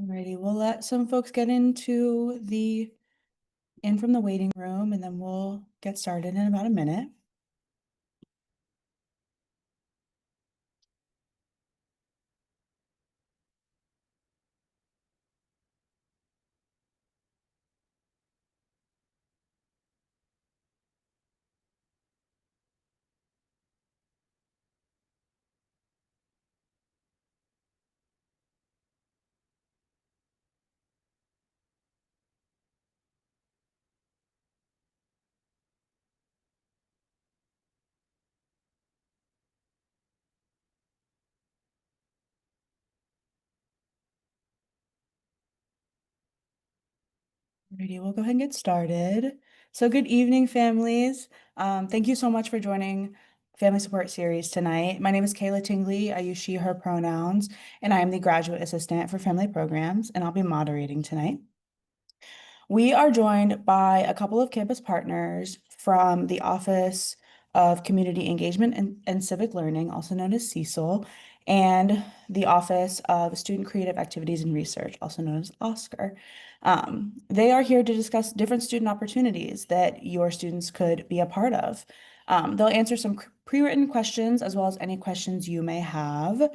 Alrighty, we'll let some folks get in from the waiting room, and then we'll get started in about a minute. Alrighty, we'll go ahead and get started. So good evening, families. Thank you so much for joining Family Support Series tonight. My name is Kayla Tingley. I use she, her pronouns, and I am the Graduate Assistant for Family Programs, and I'll be moderating tonight. We are joined by a couple of campus partners from the Office of Community Engagement and Civic Learning, also known as CECIL, and the Office of Student Creative Activities and Research, also known as OSCAR. They are here to discuss different student opportunities that your students could be a part of. They'll answer some pre-written questions as well as any questions you may have.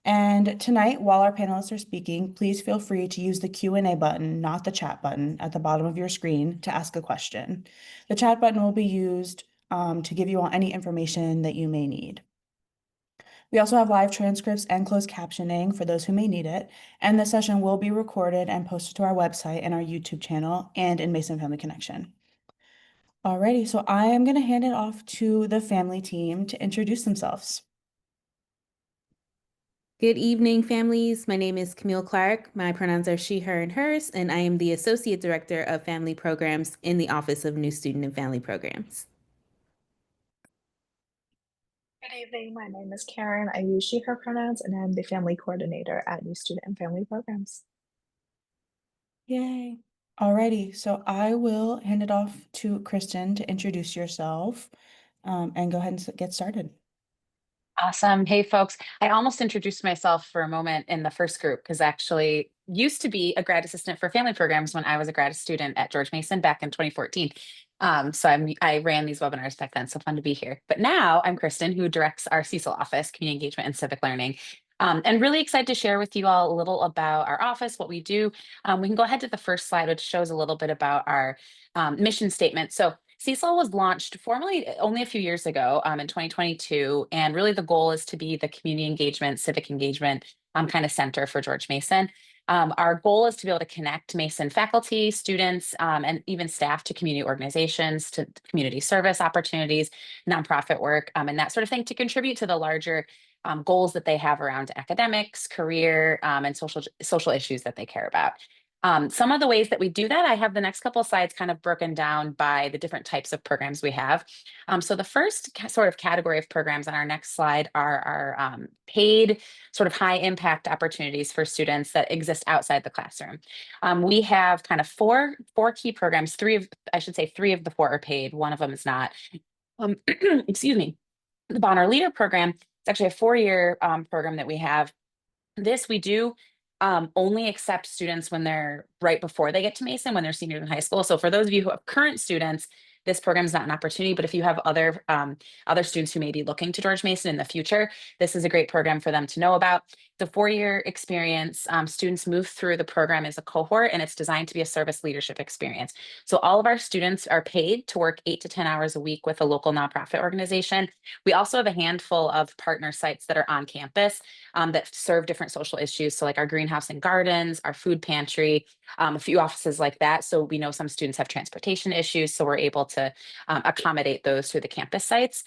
And tonight, while our panelists are speaking, please feel free to use the Q&A button, not the chat button, at the bottom of your screen to ask a question. The chat button will be used to give you all any information that you may need. We also have live transcripts and closed captioning for those who may need it, and this session will be recorded and posted to our website and our YouTube channel and in Mason Family Connection. Alrighty, so I am going to hand it off to the family team to introduce themselves. Good evening, families. My name is Camille Clark. My pronouns are she, her, and hers, and I am the Associate Director of Family Programs in the Office of New Student and Family Programs. Good evening. My name is Karen. I use she, her pronouns, and I'm the family coordinator at New Student and Family Programs. Yay. Alrighty, so I will hand it off to Kristen to introduce yourself and go ahead and get started. Awesome. Hey, folks. I almost introduced myself for a moment in the first group because actually used to be a grad assistant for family programs when I was a grad student at George Mason back in 2014. I ran these webinars back then, so fun to be here. But now I'm Kristen, who directs our CECIL office, Community Engagement and Civic Learning. And really excited to share with you all a little about our office, what we do. We can go ahead to the first slide, which shows a little bit about our mission statement. So CECIL was launched formally only a few years ago in 2022, and really the goal is to be the community engagement, civic engagement kind of center for George Mason. Our goal is to be able to connect Mason faculty, students, and even staff to community organizations, to community service opportunities, nonprofit work, and that sort of thing to contribute to the larger goals that they have around academics, career, and social issues that they care about. Some of the ways that we do that, I have the next couple of slides kind of broken down by the different types of programs we have. So the first sort of category of programs on our next slide are our paid sort of high impact opportunities for students that exist outside the classroom. We have kind of four key programs. Three of the four are paid. One of them is not. Excuse me. The Bonner Leader program, it's actually a 4-year program that we have. This we do only accept students when they're right before they get to Mason, when they're seniors in high school. So for those of you who have current students, this program is not an opportunity, but if you have other students who may be looking to George Mason in the future, this is a great program for them to know about. The 4-year experience, students move through the program as a cohort, and it's designed to be a service leadership experience. So all of our students are paid to work 8 to 10 hours a week with a local nonprofit organization. We also have a handful of partner sites that are on campus that serve different social issues. So like our greenhouse and gardens, our food pantry, a few offices like that. So we know some students have transportation issues, so we're able to accommodate those through the campus sites.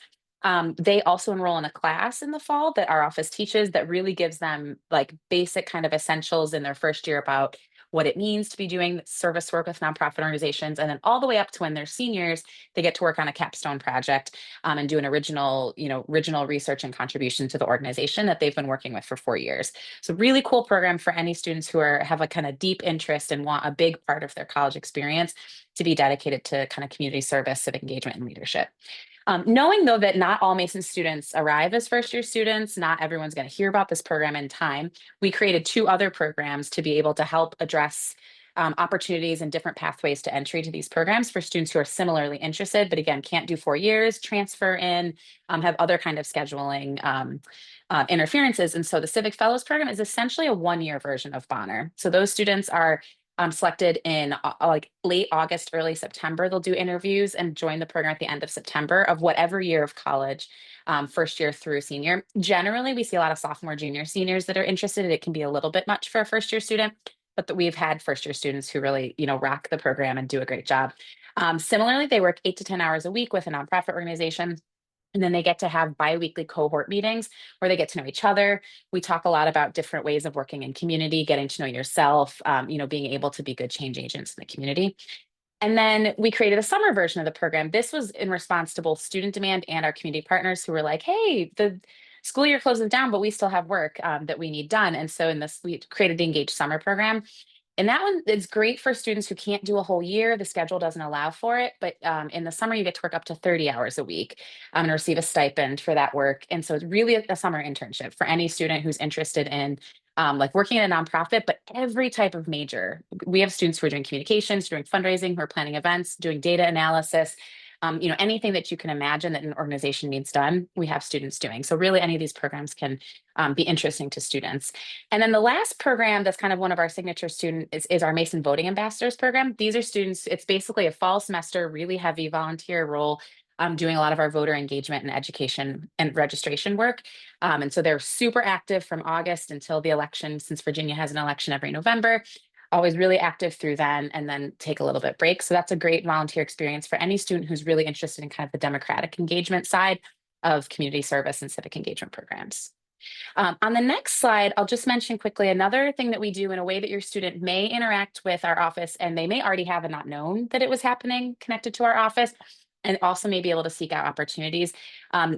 They also enroll in a class in the fall that our office teaches that really gives them like basic kind of essentials in their first year about what it means to be doing service work with nonprofit organizations. And then all the way up to when they're seniors, they get to work on a capstone project and do an original research and contribution to the organization that they've been working with for 4 years. So really cool program for any students who have a kind of deep interest and want a big part of their college experience to be dedicated to kind of community service, civic engagement, and leadership. Knowing though that not all Mason students arrive as first year students, not everyone's going to hear about this program in time, we created 2 other programs to be able to help address opportunities and different pathways to entry to these programs for students who are similarly interested, but again, can't do 4 years, transfer in, have other kind of scheduling interferences. And so the Civic Fellows program is essentially a 1-year version of Bonner. So those students are selected in like late August, early September. They'll do interviews and join the program at the end of September of whatever year of college, first year through senior. Generally, we see a lot of sophomore, junior, seniors that are interested. It can be a little bit much for a first year student, but that we've had first year students who really, rock the program and do a great job. Similarly, they work 8 to 10 hours a week with a nonprofit organization. And then they get to have biweekly cohort meetings where they get to know each other. We talk a lot about different ways of working in community, getting to know yourself, being able to be good change agents in the community. And then we created a summer version of the program. This was in response to both student demand and our community partners who were like, hey, the school year closes down, but we still have work that we need done. And so in this, we created the Engaged Summer program. And that one is great for students who can't do a whole year. The schedule doesn't allow for it. But in the summer, you get to work up to 30 hours a week and receive a stipend for that work. And so it's really a summer internship for any student who's interested in like working in a nonprofit, but every type of major. We have students who are doing communications, doing fundraising, who are planning events, doing data analysis. Anything that you can imagine that an organization needs done, we have students doing. So really any of these programs can be interesting to students. And then the last program that's kind of one of our signature students is our Mason Voting Ambassadors program. These are students, it's basically a fall semester, really heavy volunteer role, doing a lot of our voter engagement and education and registration work. And so they're super active from August until the election, since Virginia has an election every November, always really active through then, and then take a little bit break. So that's a great volunteer experience for any student who's really interested in kind of the democratic engagement side of community service and civic engagement programs. On the next slide, I'll just mention quickly another thing that we do in a way that your student may interact with our office, and they may already have not known that it was happening connected to our office, and also may be able to seek out opportunities.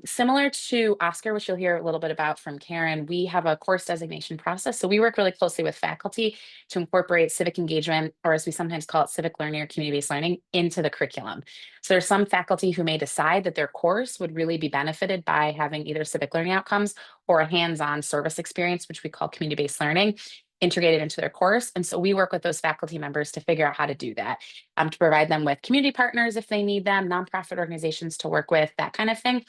Similar to Oscar, which you'll hear a little bit about from Karen, we have a course designation process. So we work really closely with faculty to incorporate civic engagement, or as we sometimes call it, civic learning or community-based learning, into the curriculum. So there's some faculty who may decide that their course would really be benefited by having either civic learning outcomes or a hands-on service experience, which we call community-based learning, integrated into their course. And so we work with those faculty members to figure out how to do that, to provide them with community partners if they need them, nonprofit organizations to work with, that kind of thing.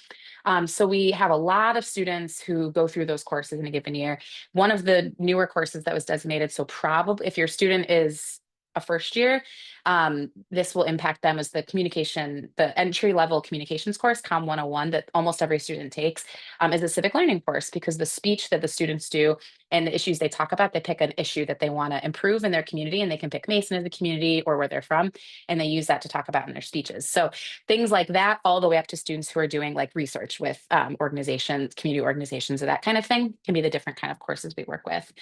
So we have a lot of students who go through those courses in a given year. One of the newer courses that was designated, so probably if your student is a first year, this will impact them as the entry level communications course, Com 101, that almost every student takes, is a civic learning course, because the speech that the students do and the issues they talk about, they pick an issue that they want to improve in their community, and they can pick Mason as a community or where they're from, and they use that to talk about in their speeches. So things like that, all the way up to students who are doing like research with organizations, community organizations, or that kind of thing, can be the different kind of courses we work with.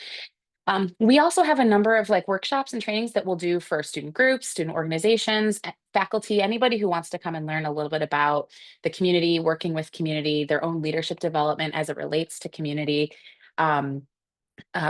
We also have a number of like workshops and trainings that we'll do for student groups, student organizations, faculty, anybody who wants to come and learn a little bit about the community, working with community, their own leadership development as it relates to community.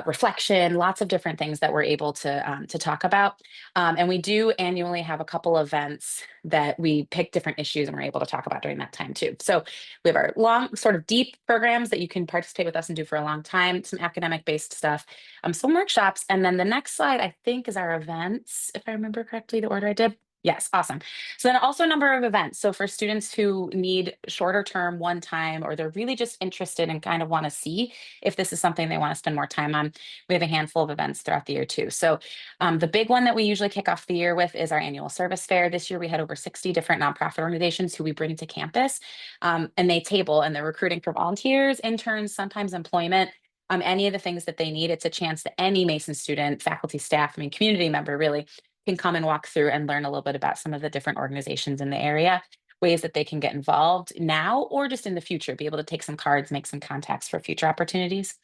Reflection, lots of different things that we're able to talk about. And we do annually have a couple events that we pick different issues and we're able to talk about during that time too. So we have our long, sort of deep programs that you can participate with us and do for a long time, some academic based stuff, some workshops. And then the next slide, I think, is our events, if I remember correctly, the order I did. Yes, awesome. So then also a number of events. So for students who need shorter term, one time, or they're really just interested and kind of want to see if this is something they want to spend more time on, we have a handful of events throughout the year too. So the big one that we usually kick off the year with is our annual service fair. This year we had over 60 different nonprofit organizations who we bring to campus, and they table, and they're recruiting for volunteers, interns, sometimes employment. Any of the things that they need. It's a chance that any Mason student, faculty, staff, community member really can come and walk through and learn a little bit about some of the different organizations in the area, ways that they can get involved now or just in the future, be able to take some cards, make some contacts for future opportunities.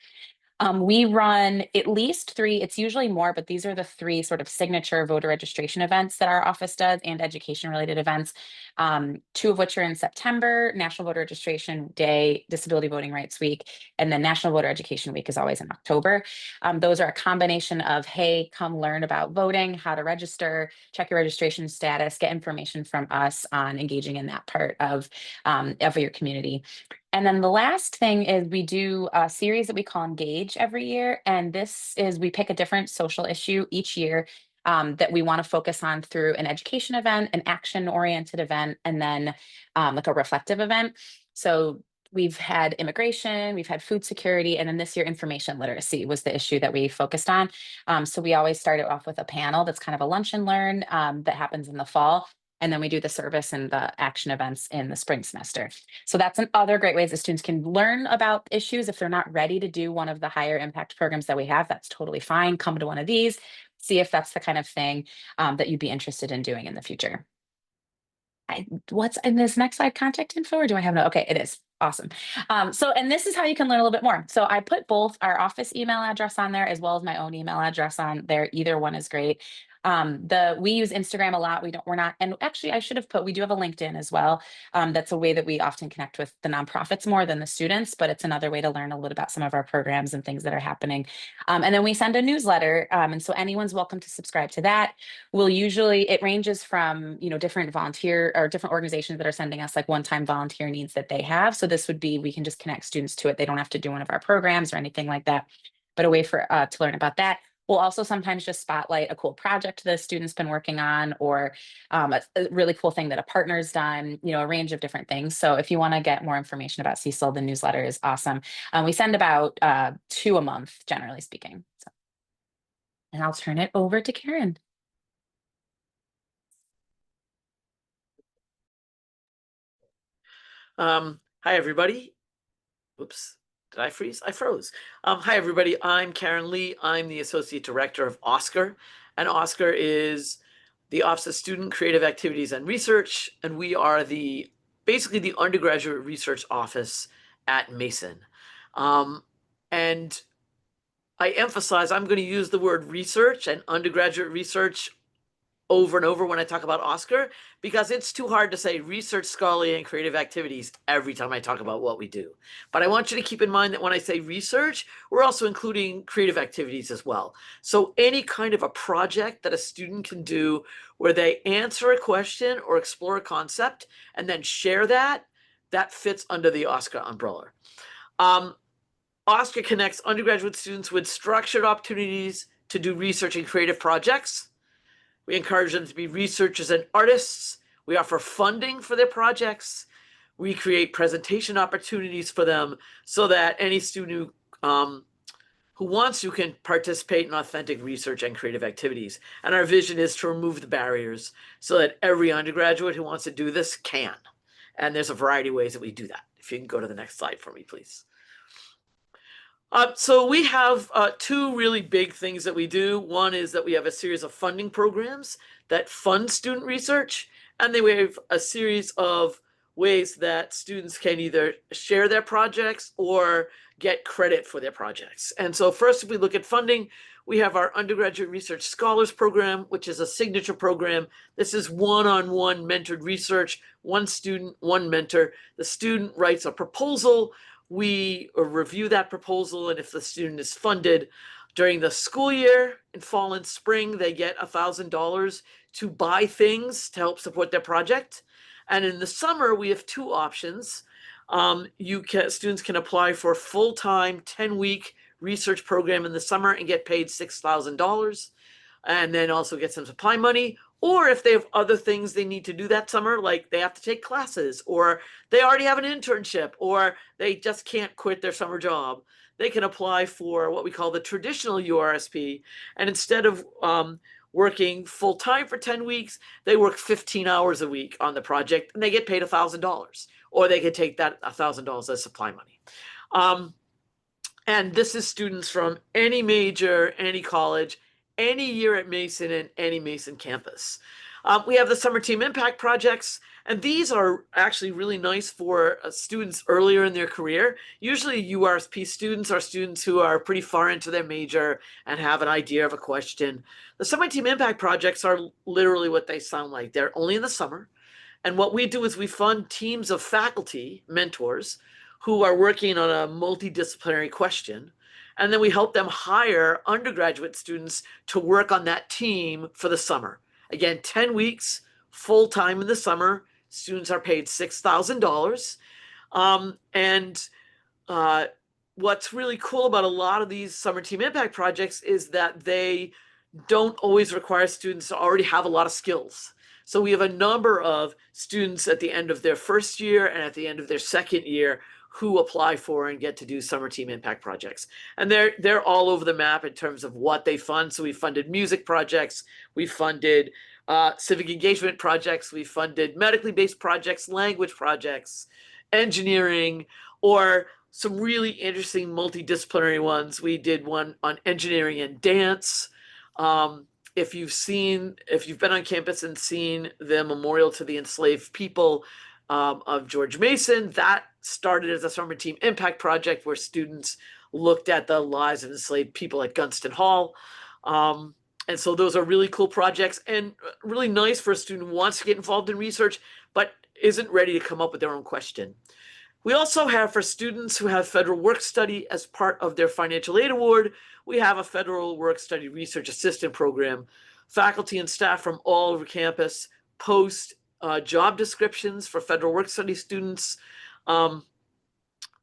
We run at least three, it's usually more, but these are the three sort of signature voter registration events that our office does and education related events. Two of which are in September, National Voter Registration Day, Disability Voting Rights Week, and then National Voter Education Week is always in October. Those are a combination of, hey, come learn about voting, how to register, check your registration status, get information from us on engaging in that part of your community. And then the last thing is we do a series that we call Engage every year. And this is we pick a different social issue each year that we want to focus on through an education event, an action oriented event, and then like a reflective event. So we've had immigration, we've had food security, and then this year information literacy was the issue that we focused on. So we always start it off with a panel that's kind of a lunch and learn that happens in the fall. And then we do the service and the action events in the spring semester. So that's other great ways that students can learn about issues. If they're not ready to do one of the higher impact programs that we have, that's totally fine. Come to one of these, see if that's the kind of thing that you'd be interested in doing in the future. What's in this next slide, contact info, or do I have no? Okay, it is. Awesome. And this is how you can learn a little bit more. So I put both our office email address on there as well as my own email address on there. Either one is great. We use Instagram a lot. We're not, and actually I should have put, we do have a LinkedIn as well. That's a way that we often connect with the nonprofits more than the students, but it's another way to learn a little about some of our programs and things that are happening. And then we send a newsletter. And so anyone's welcome to subscribe to that. It ranges from, different volunteer or different organizations that are sending us like one-time volunteer needs that they have. So this would be, we can just connect students to it. They don't have to do one of our programs or anything like that, but a way for to learn about that. We'll also sometimes just spotlight a cool project the student's been working on, or a really cool thing that a partner's done, a range of different things. So if you want to get more information about CECIL, the newsletter is awesome. We send about 2 a month, generally speaking. So, and I'll turn it over to Karen. Hi, everybody. Oops, did I freeze? I froze. Hi, everybody. I'm Karen Lee. I'm the Associate Director of OSCAR, and OSCAR is the Office of Student Creative Activities and Research, and we are basically the undergraduate research office at Mason. And I emphasize I'm going to use the word research and undergraduate research over and over when I talk about OSCAR, because it's too hard to say research, scholarly, and creative activities every time I talk about what we do. But I want you to keep in mind that when I say research, we're also including creative activities as well. So any kind of a project that a student can do where they answer a question or explore a concept and then share that fits under the OSCAR umbrella. OSCAR connects undergraduate students with structured opportunities to do research and creative projects. We encourage them to be researchers and artists. We offer funding for their projects. We create presentation opportunities for them so that any student who wants to can participate in authentic research and creative activities. And our vision is to remove the barriers so that every undergraduate who wants to do this can. And there's a variety of ways that we do that. If you can go to the next slide for me, please. So we have two really big things that we do. One is that we have a series of funding programs that fund student research, and then we have a series of ways that students can either share their projects or get credit for their projects. And so first, if we look at funding, we have our undergraduate research scholars program, which is a signature program. This is one-on-one mentored research, one student, one mentor. The student writes a proposal. We review that proposal, and if the student is funded during the school year, in fall and spring, they get $1,000 to buy things to help support their project. And in the summer, we have two options. Students can apply for a full-time 10-week research program in the summer and get paid $6,000, and then also get some supply money. Or if they have other things they need to do that summer, like they have to take classes, or they already have an internship, or they just can't quit their summer job, they can apply for what we call the traditional URSP. And instead of working full time for 10 weeks, they work 15 hours a week on the project and they get paid $1,000, or they could take that $1,000 as supply money. And this is students from any major, any college, any year at Mason, and any Mason campus. We have the summer team impact projects, and these are actually really nice for students earlier in their career. Usually URSP students are students who are pretty far into their major and have an idea of a question. The summer team impact projects are literally what they sound like. They're only in the summer. And what we do is we fund teams of faculty, mentors, who are working on a multidisciplinary question. And then we help them hire undergraduate students to work on that team for the summer. Again, 10 weeks, full time in the summer. Students are paid $6,000. And what's really cool about a lot of these summer team impact projects is that they don't always require students to already have a lot of skills. So we have a number of students at the end of their first year and at the end of their second year who apply for and get to do summer team impact projects. And they're all over the map in terms of what they fund. So we funded music projects, we funded civic engagement projects, we funded medically based projects, language projects, engineering, or some really interesting multidisciplinary ones. We did one on engineering and dance. If you've been on campus and seen the memorial to the enslaved people of George Mason, that started as a summer team impact project where students looked at the lives of enslaved people at Gunston Hall. And so those are really cool projects and really nice for a student who wants to get involved in research, but isn't ready to come up with their own question. We also have, for students who have federal work study as part of their financial aid award, we have a federal work study research assistant program. Faculty and staff from all over campus post job descriptions for federal work study students.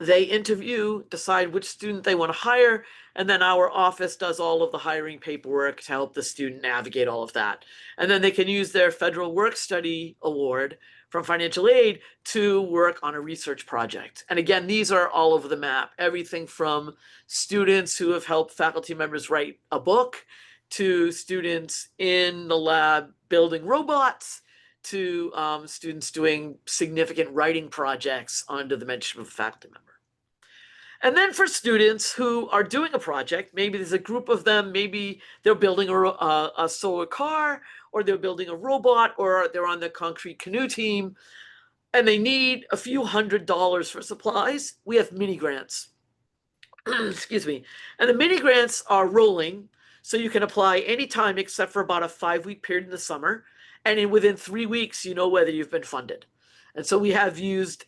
They interview, decide which student they want to hire, and then our office does all of the hiring paperwork to help the student navigate all of that. And then they can use their federal work study award from financial aid to work on a research project. And again, these are all over the map. Everything from students who have helped faculty members write a book, to students in the lab building robots, to students doing significant writing projects under the mentorship of a faculty member. And then for students who are doing a project, maybe there's a group of them, maybe they're building a solar car, or they're building a robot, or they're on the concrete canoe team, and they need a few $100s for supplies. We have mini grants. Excuse me. And the mini grants are rolling, so you can apply anytime except for about a 5-week period in the summer. And within 3 weeks, you know whether you've been funded. And so we have used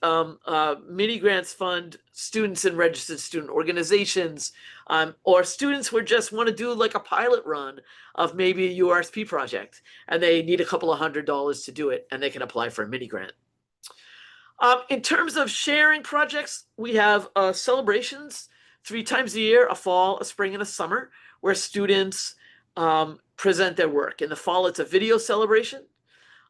mini grants fund students in registered student organizations, or students who just want to do like a pilot run of maybe a URSP project, and they need a couple of $100s to do it, and they can apply for a mini grant. In terms of sharing projects, we have celebrations 3 times a year, a fall, a spring, and a summer, where students present their work. In the fall, it's a video celebration.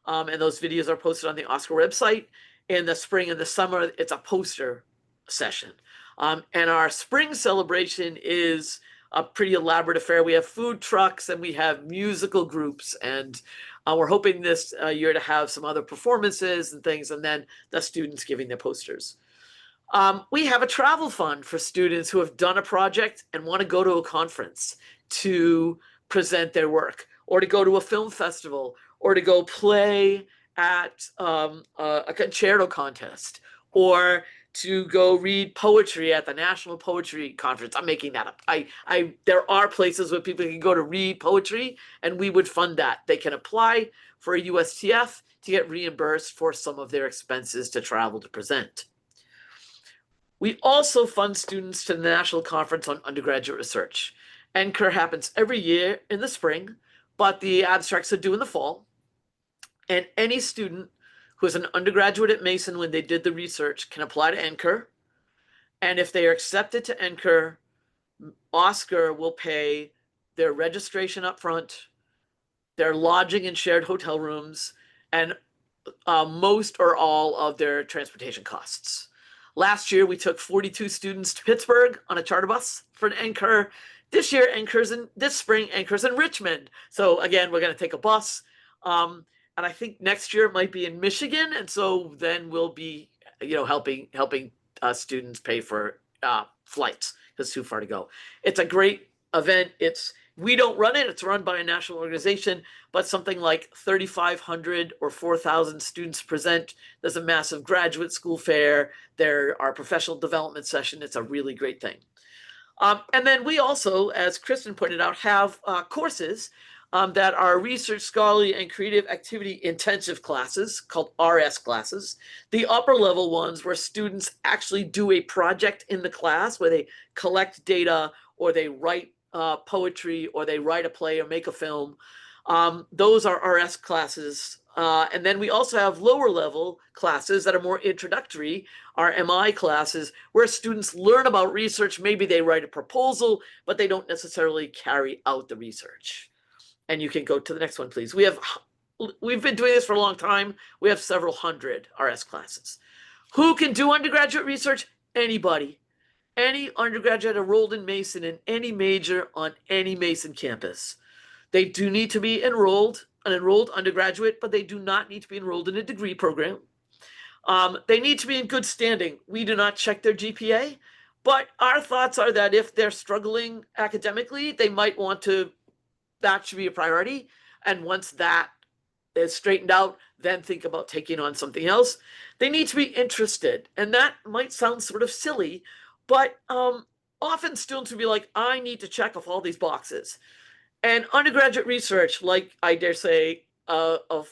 And those videos are posted on the Oscar website. In the spring and the summer, it's a poster session. And our spring celebration is a pretty elaborate affair. We have food trucks and we have musical groups, and we're hoping this year to have some other performances and things, and then the students giving their posters. We have a travel fund for students who have done a project and want to go to a conference to present their work, or to go to a film festival, or to go play at a concerto contest, or to go read poetry at the National Poetry Conference. I'm making that up. There are places where people can go to read poetry, and we would fund that. They can apply for a USTF to get reimbursed for some of their expenses to travel to present. We also fund students to the National Conference on Undergraduate Research. NCUR happens every year in the spring, but the abstracts are due in the fall. And any student who is an undergraduate at Mason when they did the research can apply to NCUR. And if they are accepted to NCUR, Oscar will pay their registration up front, their lodging in shared hotel rooms, and most or all of their transportation costs. Last year, we took 42 students to Pittsburgh on a charter bus for an NCUR. This year, this spring, NCUR's in Richmond. So again, we're going to take a bus. And I think next year it might be in Michigan. And so then we'll be, helping students pay for flights, because it's too far to go. It's a great event. It's We don't run it. It's run by a national organization, but something like 3,500 or 4,000 students present. There's a massive graduate school fair. There are professional development sessions. It's a really great thing. And then we also, as Kristen pointed out, have courses that are research, scholarly, and creative activity intensive classes called RS classes. The upper level ones where students actually do a project in the class where they collect data or they write poetry or they write a play or make a film. Those are RS classes. And then we also have lower level classes that are more introductory, our MI classes, where students learn about research. Maybe they write a proposal, but they don't necessarily carry out the research. And you can go to the next one, please. We've been doing this for a long time. We have several hundred RS classes. Who can do undergraduate research? Anybody. Any undergraduate enrolled in Mason in any major on any Mason campus. They do need to be an enrolled undergraduate, but they do not need to be enrolled in a degree program. They need to be in good standing. We do not check their GPA, but our thoughts are that if they're struggling academically, they might want to, that should be a priority. And once that is straightened out, then think about taking on something else. They need to be interested. And that might sound sort of silly, but often students will be like, I need to check off all these boxes. And undergraduate research, like I dare say, a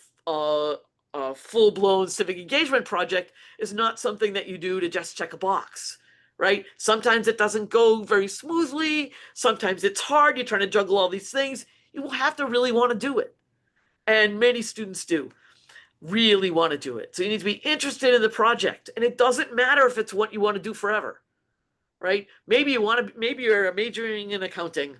full-blown civic engagement project is not something that you do to just check a box, right? Sometimes it doesn't go very smoothly. Sometimes it's hard. You're trying to juggle all these things. You will have to really want to do it. And many students do really want to do it. So you need to be interested in the project. And it doesn't matter if it's what you want to do forever, right? Maybe you're majoring in accounting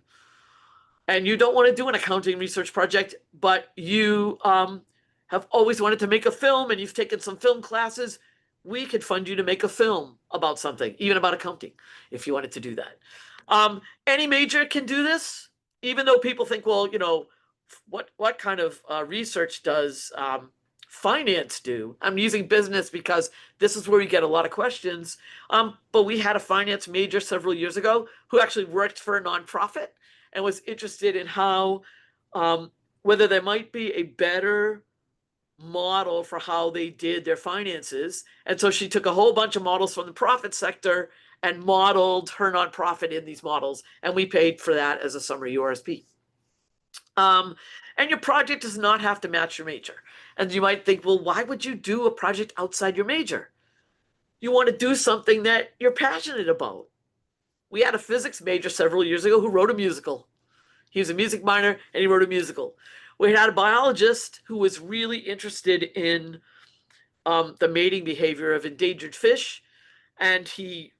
and you don't want to do an accounting research project, but you have always wanted to make a film and you've taken some film classes. We could fund you to make a film about something, even about accounting, if you wanted to do that. Any major can do this, even though people think, well, you know, what kind of research does finance do? I'm using business because this is where we get a lot of questions. But we had a finance major several years ago who actually worked for a nonprofit and was interested in how, whether there might be a better model for how they did their finances. And so she took a whole bunch of models from the profit sector and modeled her nonprofit in these models. And we paid for that as a summer URSP. And your project does not have to match your major. And you might think, well, why would you do a project outside your major? You want to do something that you're passionate about. We had a physics major several years ago who wrote a musical. He was a music minor and he wrote a musical. We had a biologist who was really interested in the mating behavior of endangered fish. And he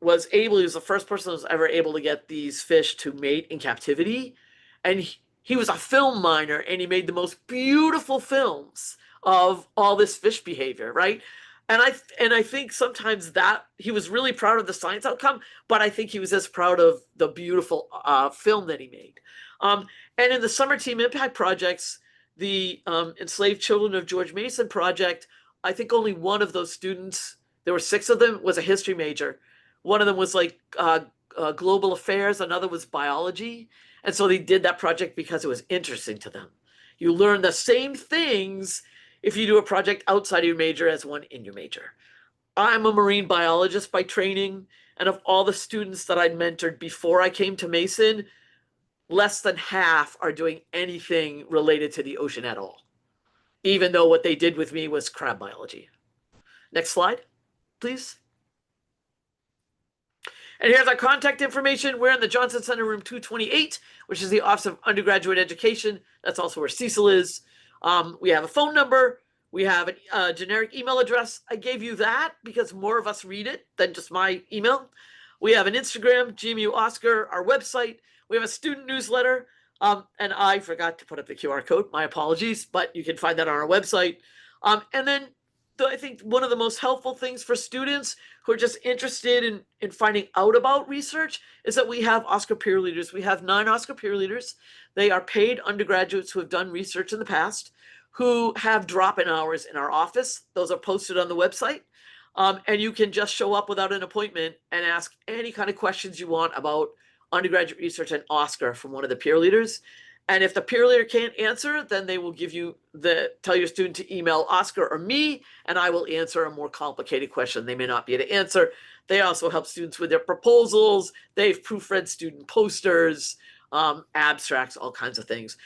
was the first person who was ever able to get these fish to mate in captivity. And he was a film minor and he made the most beautiful films of all this fish behavior, right? And I think sometimes that he was really proud of the science outcome, but I think he was as proud of the beautiful film that he made. And in the summer team impact projects, the Enslaved Children of George Mason project, I think only one of those students, there were 6 of them, was a history major. One of them was like global affairs, another was biology. And so they did that project because it was interesting to them. You learn the same things if you do a project outside of your major as one in your major. I'm a marine biologist by training, and of all the students that I mentored before I came to Mason, less than half are doing anything related to the ocean at all, even though what they did with me was crab biology. Next slide, please. And here's our contact information. We're in the Johnson Center, room 228, which is the Office of Undergraduate Education. That's also where CECIL is. We have a phone number. We have a generic email address. I gave you that because more of us read it than just my email. We have an Instagram, GMU Oscar, our website. We have a student newsletter. And I forgot to put up the QR code. My apologies, but you can find that on our website. And then I think one of the most helpful things for students who are just interested in finding out about research is that we have Oscar peer leaders. We have 9 Oscar peer leaders. They are paid undergraduates who have done research in the past, who have drop-in hours in our office. Those are posted on the website. And you can just show up without an appointment and ask any kind of questions you want about undergraduate research and Oscar from one of the peer leaders. And if the peer leader can't answer, then they will tell your student to email Oscar or me, and I will answer a more complicated question they may not be able to answer. They also help students with their proposals. They've proofread student posters, abstracts, all kinds of things.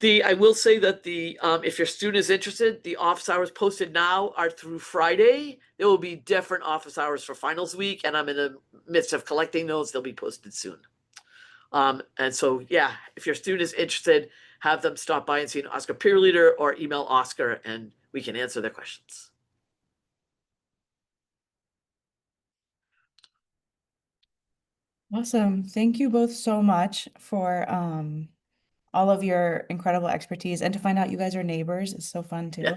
I will say that if your student is interested, the office hours posted now are through Friday. There will be different office hours for finals week, and I'm in the midst of collecting those. They'll be posted soon. And so, yeah, if your student is interested, have them stop by and see an Oscar peer leader or email Oscar and we can answer their questions. Awesome. Thank you both so much for all of your incredible expertise, and to find out you guys are neighbors is so fun too.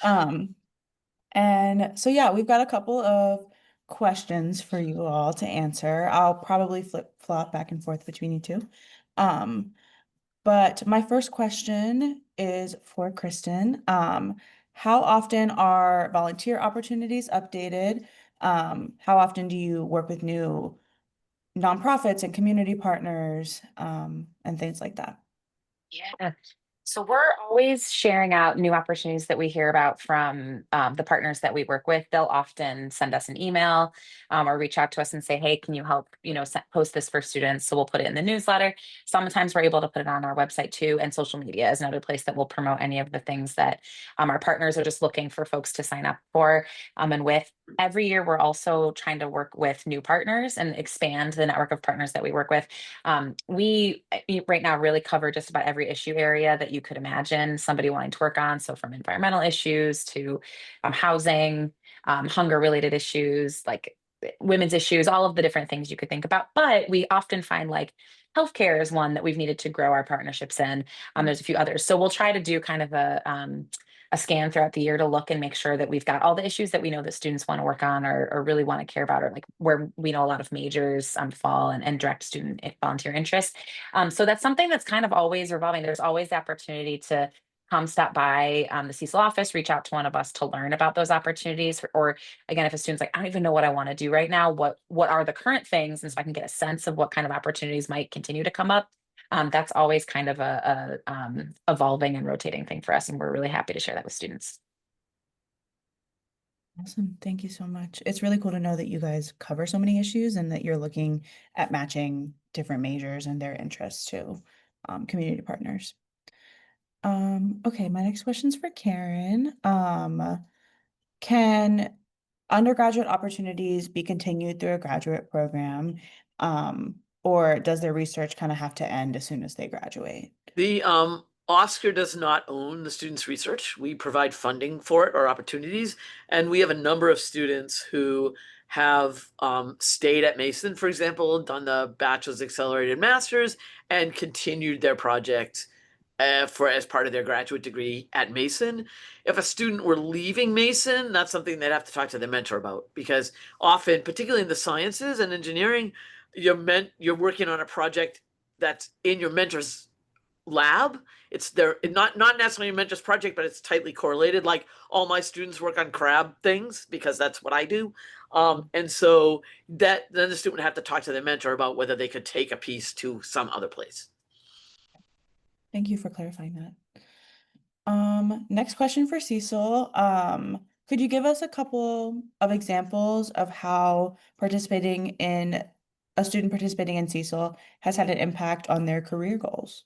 And so yeah, we've got a couple of questions for you all to answer. I'll probably flip-flop back and forth between you two. But my first question is for Kristen. How often are volunteer opportunities updated? How often do you work with new nonprofits and community partners, and things like that? Yeah. So we're always sharing out new opportunities that we hear about from the partners that we work with. They'll often send us an email or reach out to us and say, "Hey, can you help? Post this for students." So we'll put it in the newsletter. Sometimes we're able to put it on our website too, and social media is another place that will promote any of the things that our partners are just looking for folks to sign up for and with. Every year, we're also trying to work with new partners and expand the network of partners that we work with. We right now really cover just about every issue area that you could imagine somebody wanting to work on. So from environmental issues to housing, hunger related issues, like women's issues, all of the different things you could think about. But we often find like healthcare is one that we've needed to grow our partnerships in. There's a few others. So we'll try to do kind of a scan throughout the year to look and make sure that we've got all the issues that we know that students want to work on or really want to care about, or like where we know a lot of majors fall and direct student volunteer interest. So that's something that's kind of always revolving. There's always the opportunity to come stop by the CECIL office, reach out to one of us to learn about those opportunities. Or again, if a student's like, I don't even know what I want to do right now, what are the current things? And so I can get a sense of what kind of opportunities might continue to come up. That's always kind of a evolving and rotating thing for us, and we're really happy to share that with students. Awesome. Thank you so much. It's really cool to know that you guys cover so many issues and that you're looking at matching different majors and their interests to community partners. Okay, my next question's for Karen. Can undergraduate opportunities be continued through a graduate program? Or does their research kind of have to end as soon as they graduate? The Oscar does not own the student's research. We provide funding for it or opportunities, and we have a number of students who have stayed at Mason, for example, done the bachelor's, accelerated master's, and continued their project as part of their graduate degree at Mason. If a student were leaving Mason, that's something they'd have to talk to their mentor about, because often, particularly in the sciences and engineering, you're working on a project that's in your mentor's lab. It's not necessarily a mentor's project, but it's tightly correlated. Like all my students work on crab things because that's what I do. And so then the student would have to talk to their mentor about whether they could take a piece to some other place. Thank you for clarifying that. Next question for Cecil. Could you give us a couple of examples of how a student participating in CECIL has had an impact on their career goals?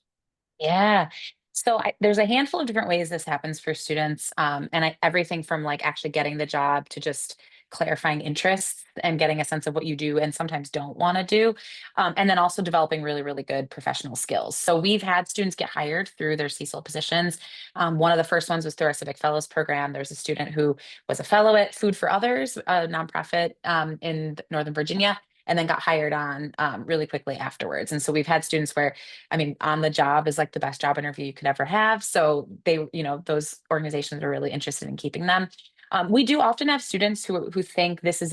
Yeah. So there's a handful of different ways this happens for students, and everything from like actually getting the job to just clarifying interests and getting a sense of what you do and sometimes don't want to do, and then also developing really, really good professional skills. So we've had students get hired through their CECIL positions. One of the first ones was through our Civic Fellows program. There's a student who was a fellow at Food for Others, a nonprofit in Northern Virginia, and then got hired on really quickly afterwards. And so we've had students where, I mean, on the job is like the best job interview you could ever have. So those organizations are really interested in keeping them. We do often have students who think this is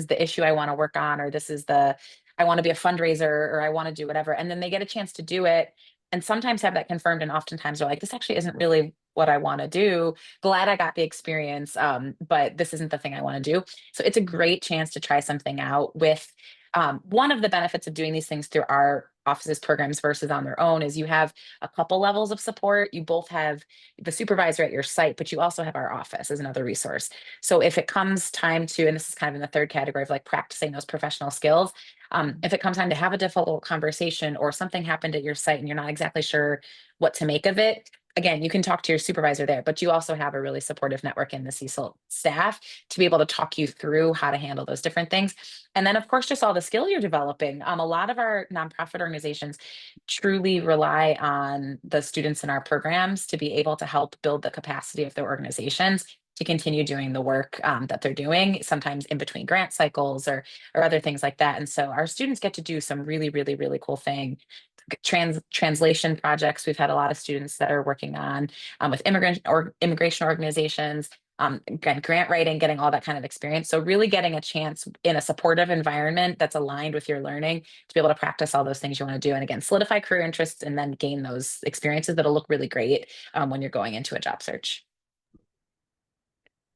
the issue I want to work on, or I want to be a fundraiser, or I want to do whatever. And then they get a chance to do it and sometimes have that confirmed. And oftentimes they're like, this actually isn't really what I want to do. Glad I got the experience, but this isn't the thing I want to do. So it's a great chance to try something out with One of the benefits of doing these things through our office's programs versus on their own is you have a couple levels of support. You both have the supervisor at your site, but you also have our office as another resource. So if it comes time to, and this is kind of in the third category of like practicing those professional skills, if it comes time to have a difficult conversation or something happened at your site and you're not exactly sure what to make of it, again, you can talk to your supervisor there, but you also have a really supportive network in the CECIL staff to be able to talk you through how to handle those different things. And then, of course, just all the skill you're developing. A lot of our nonprofit organizations truly rely on the students in our programs to be able to help build the capacity of their organizations to continue doing the work that they're doing, sometimes in between grant cycles or other things like that. And so our students get to do some really, really, really cool thing. Translation projects. We've had a lot of students that are working on with immigration organizations, again, grant writing, getting all that kind of experience. So really getting a chance in a supportive environment that's aligned with your learning to be able to practice all those things you want to do. And again, solidify career interests and then gain those experiences that'll look really great when you're going into a job search.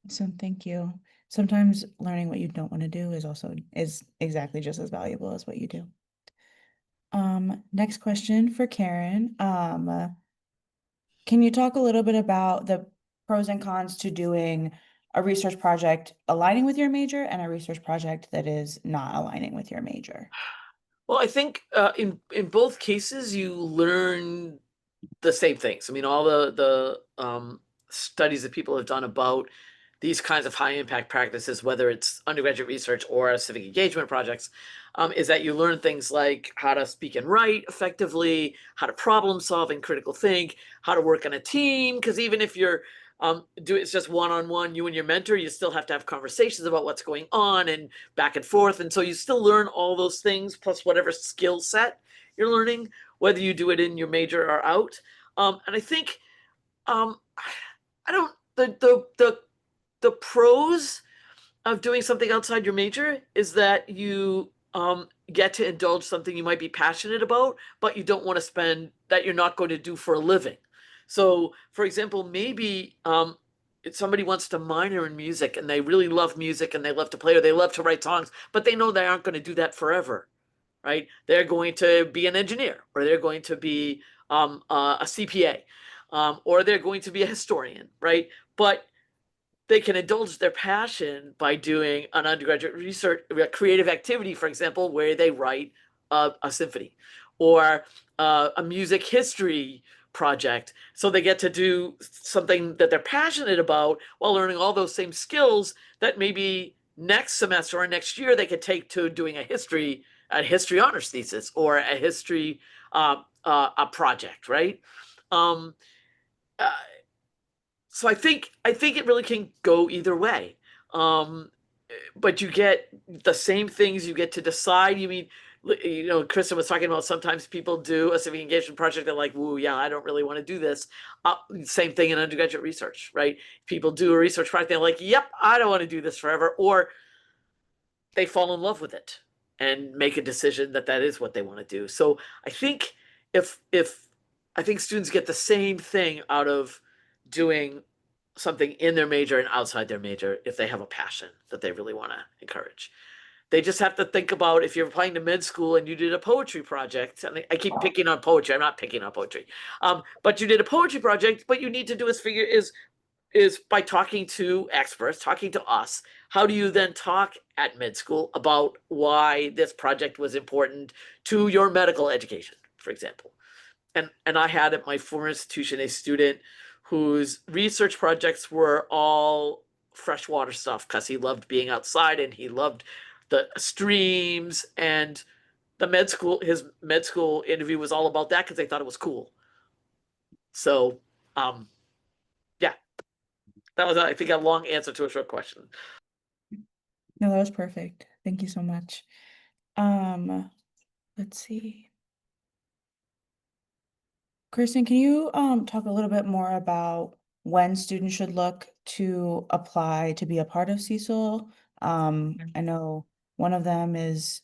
So thank you. Sometimes learning what you don't want to do is exactly just as valuable as what you do. Next question for Karen. Can you talk a little bit about the pros and cons to doing a research project aligning with your major and a research project that is not aligning with your major? Well, I think in both cases you learn the same things. I mean, all the studies that people have done about these kinds of high impact practices, whether it's undergraduate research or civic engagement projects, is that you learn things like how to speak and write effectively, how to problem solve and critical think, how to work on a team. Because even if you're it's just one-on-one, you and your mentor, you still have to have conversations about what's going on and back and forth. And so you still learn all those things plus whatever skill set you're learning, whether you do it in your major or out. And I think I don't the pros of doing something outside your major is that you get to indulge something you might be passionate about, but you don't want to spend that you're not going to do for a living. So, for example, maybe if somebody wants to minor in music and they really love music and they love to play or they love to write songs, but they know they aren't going to do that forever, right? They're going to be an engineer or they're going to be a CPA or they're going to be a historian, right? But they can indulge their passion by doing an undergraduate research, a creative activity, for example, where they write a symphony or a music history project. So they get to do something that they're passionate about while learning all those same skills that maybe next semester or next year they could take to doing a history honors thesis or a history a project, right? Um, uh, so I think it really can go either way. But you get the same things you get to decide. You mean, Kristen was talking about sometimes people do a civic engagement project. They're like, "Woo, yeah, I don't really want to do this." Same thing in undergraduate research, right? People do a research project. They're like, "Yep, I don't want to do this forever," or they fall in love with it and make a decision that that is what they want to do. So I think if I think students get the same thing out of doing something in their major and outside their major if they have a passion that they really want to encourage. They just have to think about if you're applying to med school and you did a poetry project. And I keep picking on poetry. I'm not picking on poetry, but you did a poetry project. What you need to do is by talking to experts, talking to us. How do you then talk at med school about why this project was important to your medical education, for example? And I had at my former institution a student whose research projects were all freshwater stuff because he loved being outside and he loved the streams, and his med school interview was all about that because they thought it was cool. So yeah, that was, I think, a long answer to a short question. No, that was perfect. Thank you so much. Let's see. Kristen, can you talk a little bit more about when students should look to apply to be a part of CECIL? I know one of them is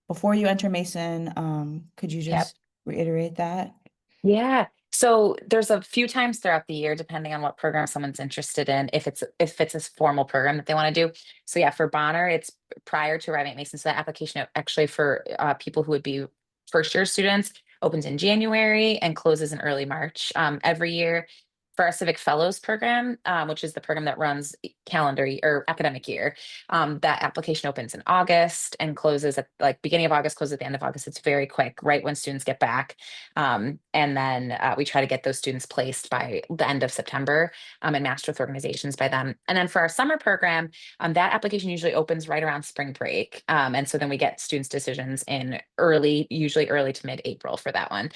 before you enter Mason. Could you Yep. just reiterate that? Yeah. So there's a few times throughout the year, depending on what program someone's interested in, if it's a formal program that they want to do. So yeah, for Bonner, it's prior to arriving at Mason. So that application actually for people who would be first year students opens in January and closes in early March every year. For our Civic Fellows program, which is the program that runs calendar or academic year, that application opens in August and closes at like beginning of August, closes at the end of August. It's very quick, right when students get back. And then we try to get those students placed by the end of September and matched with organizations by then. And then for our summer program, that application usually opens right around spring break. And so then we get students' decisions in usually early to mid-April for that one.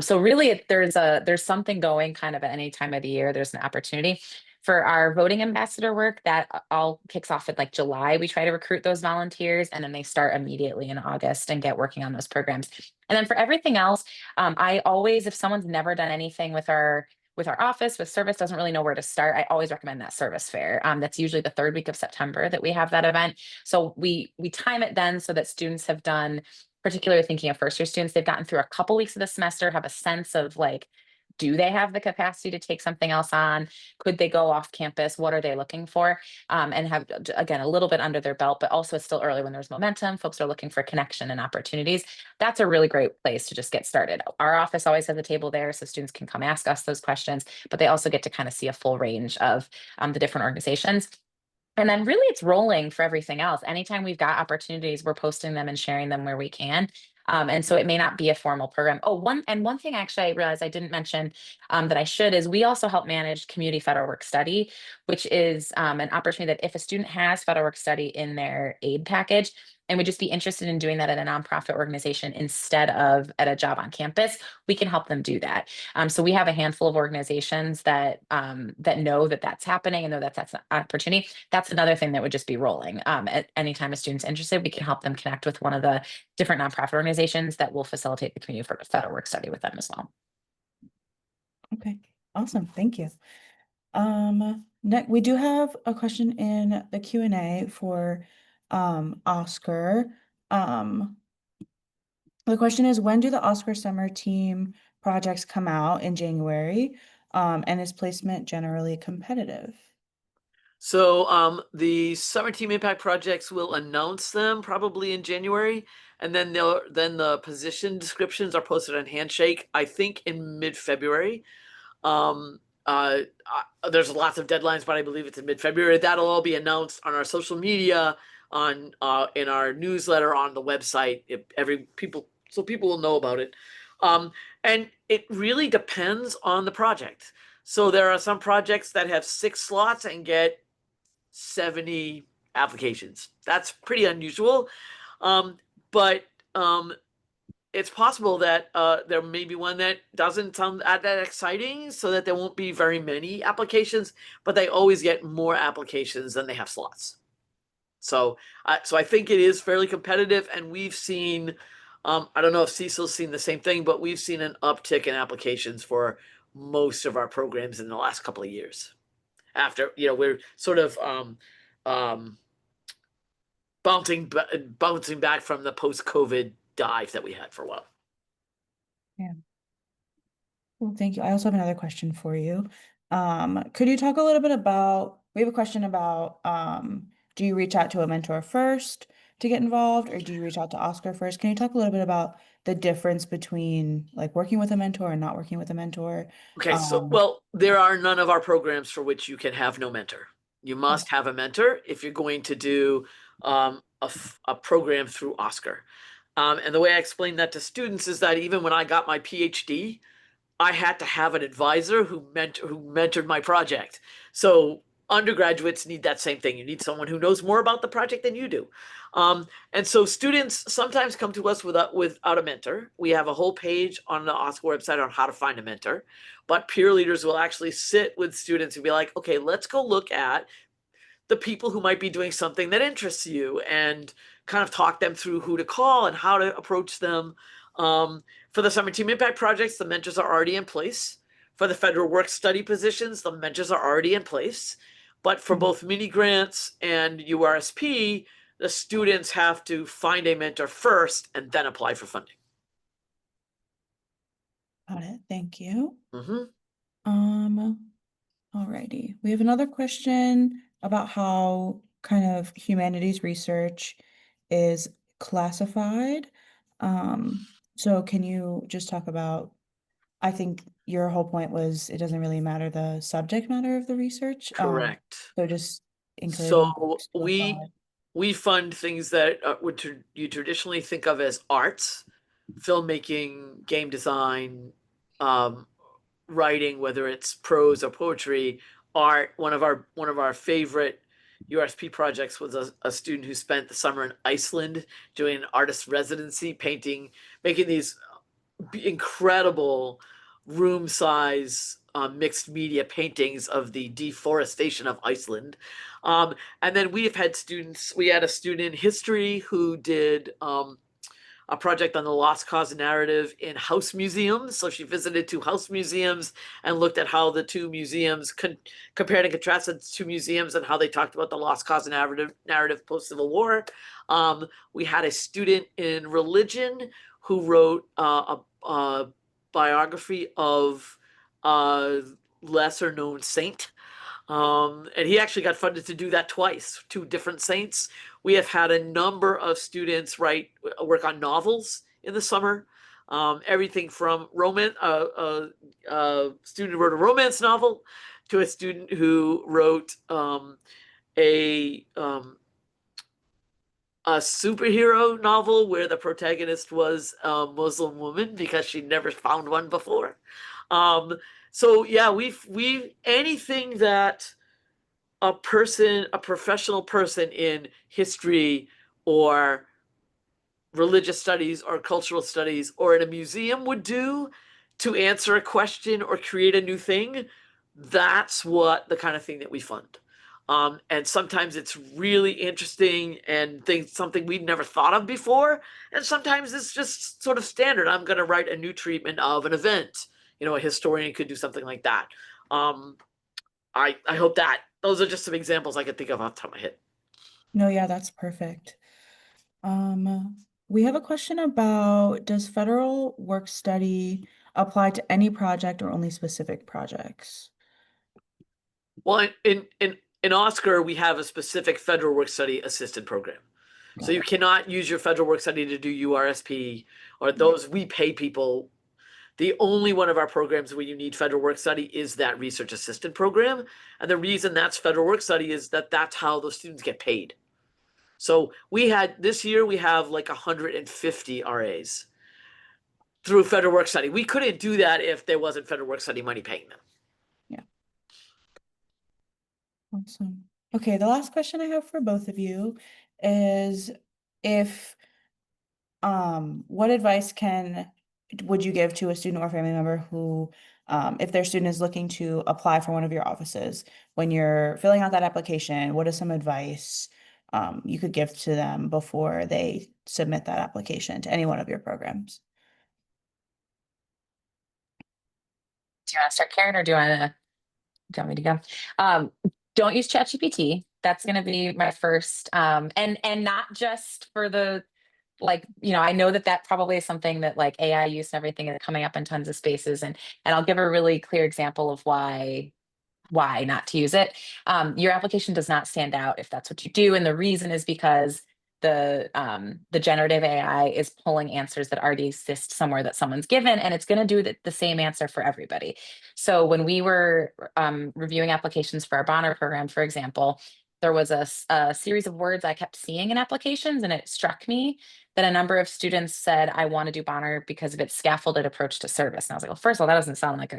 So really there's something going kind of at any time of the year. There's an opportunity. For our voting ambassador work, that all kicks off in like July. We try to recruit those volunteers and then they start immediately in August and get working on those programs. And then for everything else, I always, if someone's never done anything with our office, with service, doesn't really know where to start, I always recommend that service fair. That's usually the third week of September that we have that event. So we time it then so that students have done, particularly thinking of first year students, they've gotten through a couple weeks of the semester, have a sense of like, do they have the capacity to take something else on? Could they go off campus? What are they looking for? And have, again, a little bit under their belt, but also it's still early when there's momentum. Folks are looking for connection and opportunities. That's a really great place to just get started. Our office always has a table there so students can come ask us those questions, but they also get to kind of see a full range of the different organizations. And then really it's rolling for everything else. Anytime we've got opportunities, we're posting them and sharing them where we can. And so it may not be a formal program. Oh, one thing actually I realized I didn't mention that I should is we also help manage community federal work study, which is an opportunity that if a student has federal work study in their aid package and would just be interested in doing that at a nonprofit organization instead of at a job on campus, we can help them do that. So we have a handful of organizations that that know that that's happening and know that that's an opportunity. That's another thing that would just be rolling. At any time a student's interested, we can help them connect with one of the different nonprofit organizations that will facilitate the community for federal work study with them as well. Okay, awesome. Thank you. Next, we do have a question in the Q&A for Oscar. The question is, when do the Oscar summer team projects come out in January? And is placement generally competitive? So the summer team impact projects will announce them probably in January, and then the position descriptions are posted on Handshake, I think in mid-February. There's lots of deadlines, but I believe it's in mid-February. That'll all be announced on our social media, on in our newsletter, on the website. So people will know about it. And it really depends on the project. So there are some projects that have 6 slots and get 70 applications. That's pretty unusual. But it's possible that there may be one that doesn't sound that exciting, so that there won't be very many applications, but they always get more applications than they have slots. So I think it is fairly competitive, and we've seen, I don't know if CECIL's seen the same thing, but we've seen an uptick in applications for most of our programs in the last couple of years. After, we're sort of bouncing back from the post-COVID dive that we had for a while. Yeah. Well, thank you. I also have another question for you. Could you talk a little bit about, we have a question about, do you reach out to a mentor first to get involved, or do you reach out to Oscar first? Can you talk a little bit about the difference between like working with a mentor and not working with a mentor? Okay, well, there are none of our programs for which you can have no mentor. You must have a mentor if you're going to do a program through Oscar. And the way I explain that to students is that even when I got my PhD, I had to have an advisor who mentored my project. So undergraduates need that same thing. You need someone who knows more about the project than you do. And so students sometimes come to us without a mentor. We have a whole page on the Oscar website on how to find a mentor, but peer leaders will actually sit with students and be like, okay, let's go look at the people who might be doing something that interests you and kind of talk them through who to call and how to approach them. For the summer team impact projects, the mentors are already in place. For the federal work study positions, the mentors are already in place. But for both mini grants and URSP, the students have to find a mentor first and then apply for funding. Got it. Thank you. Hmm. Alrighty. We have another question about how kind of humanities research is classified. So can you just talk about, I think your whole point was it doesn't really matter the subject matter of the research. Correct. So just encouraging So folks to we apply. we fund things that you traditionally think of as arts, filmmaking, game design, um, writing, whether it's prose or poetry, art. One of our favorite USP projects was a student who spent the summer in Iceland doing an artist residency, painting, making these incredible room size mixed media paintings of the deforestation of Iceland. And then we have had students, we had a student in history who did a project on the lost cause narrative in house museums. So she visited two house museums and looked at how the two museums compared and contrasted the two museums and how they talked about the lost cause narrative post Civil War. We had a student in religion who wrote a biography of a lesser known saint. And he actually got funded to do that twice, two different saints. We have had a number of students work on novels in the summer. Everything from a student who wrote a romance novel to a student who wrote a um, a superhero novel where the protagonist was a Muslim woman because she'd never found one before. Um, so yeah, we've anything that a professional person in history or religious studies or cultural studies or in a museum would do to answer a question or create a new thing, that's what the kind of thing that we fund. And sometimes it's really interesting and something we'd never thought of before. And sometimes it's just sort of standard. I'm going to write a new treatment of an event. A historian could do something like that. Um, I hope that those are just some examples I could think of off the top of my head. No, yeah, that's perfect. We have a question about, does federal work study apply to any project or only specific projects? Well, in Oscar, we have a specific federal work study assisted program. So Got you it. cannot use your federal work study to do URSP or those we pay people. The only one of our programs where you need federal work study is that research assistant program. And the reason that's federal work study is that that's how those students get paid. So this year we have like 150 RAs through federal work study. We couldn't do that if there wasn't federal work study money paying them. Yeah. Awesome. Okay, the last question I have for both of you is if what advice would you give to a student or family member who if their student is looking to apply for one of your offices, when you're filling out that application, what is some advice you could give to them before they submit that application to any one of your programs? Do you want to start, Karen, or do you want me to go? Don't use ChatGPT. That's going to be my first. And not just for the I know that probably is something that like AI use and everything is coming up in tons of spaces, and I'll give a really clear example of why not to use it. Your application does not stand out if that's what you do, and the reason is because the generative AI is pulling answers that already exist somewhere that someone's given, and it's going to do the same answer for everybody. So when we were reviewing applications for our Bonner program, for example, there was a series of words I kept seeing in applications, and it struck me that a number of students said, I want to do Bonner because of its scaffolded approach to service. And I was like, well, first of all, that doesn't sound like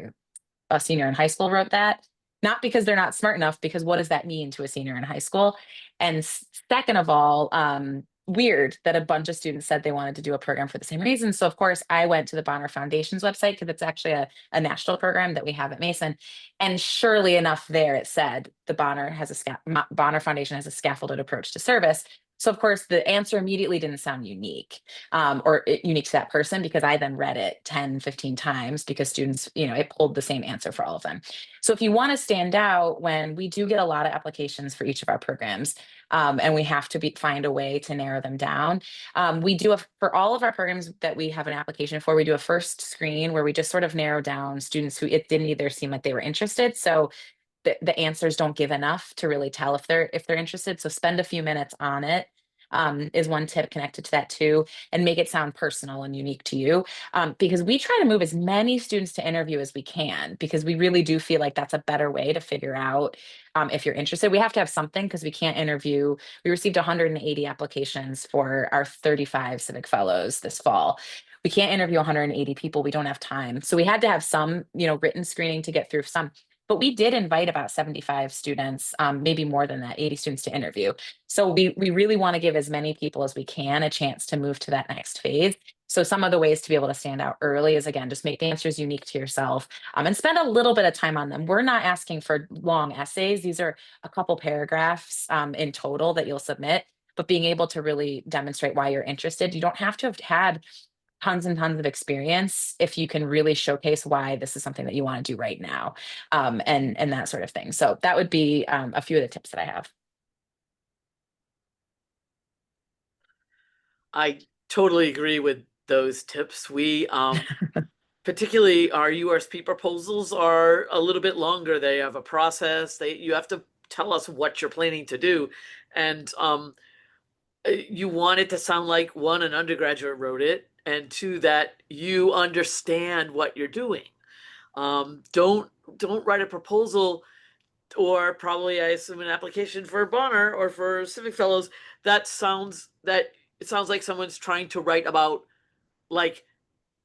a senior in high school wrote that. Not because they're not smart enough, because what does that mean to a senior in high school? And second of all, weird that a bunch of students said they wanted to do a program for the same reason. So of course I went to the Bonner Foundation's website because it's actually a national program that we have at Mason. And surely enough there it said the Bonner Foundation has a scaffolded approach to service. So of course the answer immediately didn't sound unique, or unique to that person, because I then read it 10, 15 times because students, it pulled the same answer for all of them. So if you want to stand out, when we do get a lot of applications for each of our programs, and we have to find a way to narrow them down. We do for all of our programs that we have an application for, we do a first screen where we just sort of narrow down students who it didn't either seem like they were interested. So the answers don't give enough to really tell if they're interested. So spend a few minutes on it, is one tip connected to that too, and make it sound personal and unique to you. Because we try to move as many students to interview as we can, because we really do feel like that's a better way to figure out if you're interested. We have to have something, because we can't interview. We received 180 applications for our 35 Civic Fellows this fall. We can't interview 180 people. We don't have time. So we had to have some, written screening to get through some. But we did invite about 75 students, maybe more than that, 80 students to interview. So we really want to give as many people as we can a chance to move to that next phase. So some of the ways to be able to stand out early is, again, just make the answers unique to yourself, and spend a little bit of time on them. We're not asking for long essays. These are a couple paragraphs in total that you'll submit, but being able to really demonstrate why you're interested. You don't have to have had tons and tons of experience if you can really showcase why this is something that you want to do right now, and that sort of thing. So that would be a few of the tips that I have. I totally agree with those tips. We particularly our URSP proposals are a little bit longer. They have a process. You have to tell us what you're planning to do, and you want it to sound like, one, an undergraduate wrote it, and two, that you understand what you're doing. Don't write a proposal, or probably, I assume, an application for Bonner or for Civic Fellows that it sounds like someone's trying to write about, like,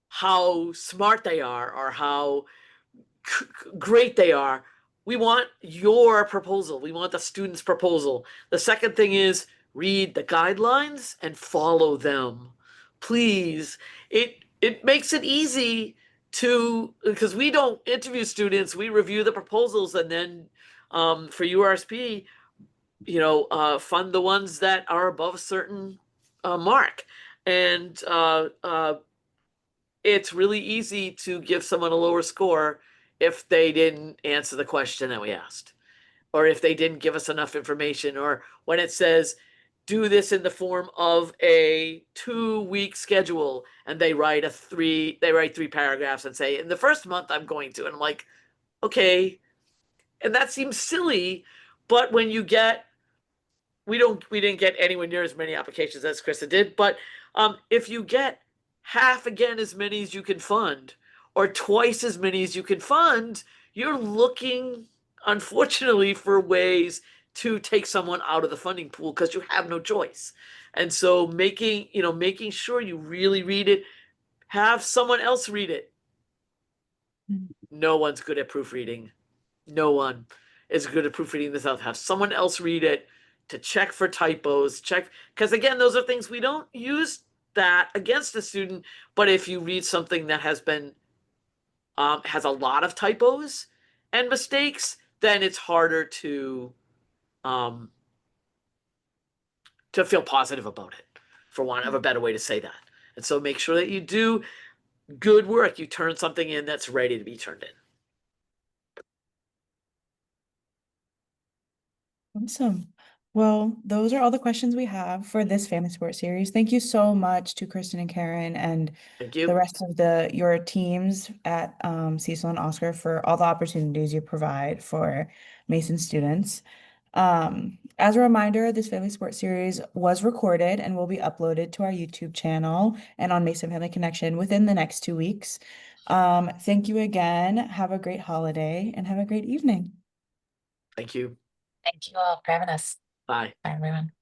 how smart they are or how great they are. We want your proposal. We want the student's proposal. The second thing is, read the guidelines and follow them. Please. It makes it easy because we don't interview students, we review the proposals, and then for URSP, fund the ones that are above a certain mark. And it's really easy to give someone a lower score if they didn't answer the question that we asked, or if they didn't give us enough information, or when it says, do this in the form of a 2-week schedule, and they write three paragraphs and say, in the first month I'm going to, and I'm like, okay. And that seems silly, but when you get, we didn't get anywhere near as many applications as Krista did, but if you get half again as many as you can fund, or twice as many as you can fund, you're looking, unfortunately, for ways to take someone out of the funding pool because you have no choice. And so making sure you really read it, have someone else read it. No one's good at proofreading. No one is good at proofreading this out. Have someone else read it to check for typos, because again, those are things we don't use that against a student. But if you read something that has a lot of typos and mistakes, then it's harder to feel positive about it, for want of a better way to say that. And so make sure that you do good work. You turn something in that's ready to be turned in. Awesome. Well, those are all the questions we have for this Family Support series. Thank you so much to Kristen and Karen and Thank you. the rest of your teams at CECIL and Oscar for all the opportunities you provide for Mason students. As a reminder, this Family Support series was recorded and will be uploaded to our YouTube channel and on Mason Family Connection within the next 2 weeks. Thank you again. Have a great holiday and have a great evening. Thank you. Thank you all for having us. Bye. Bye, everyone.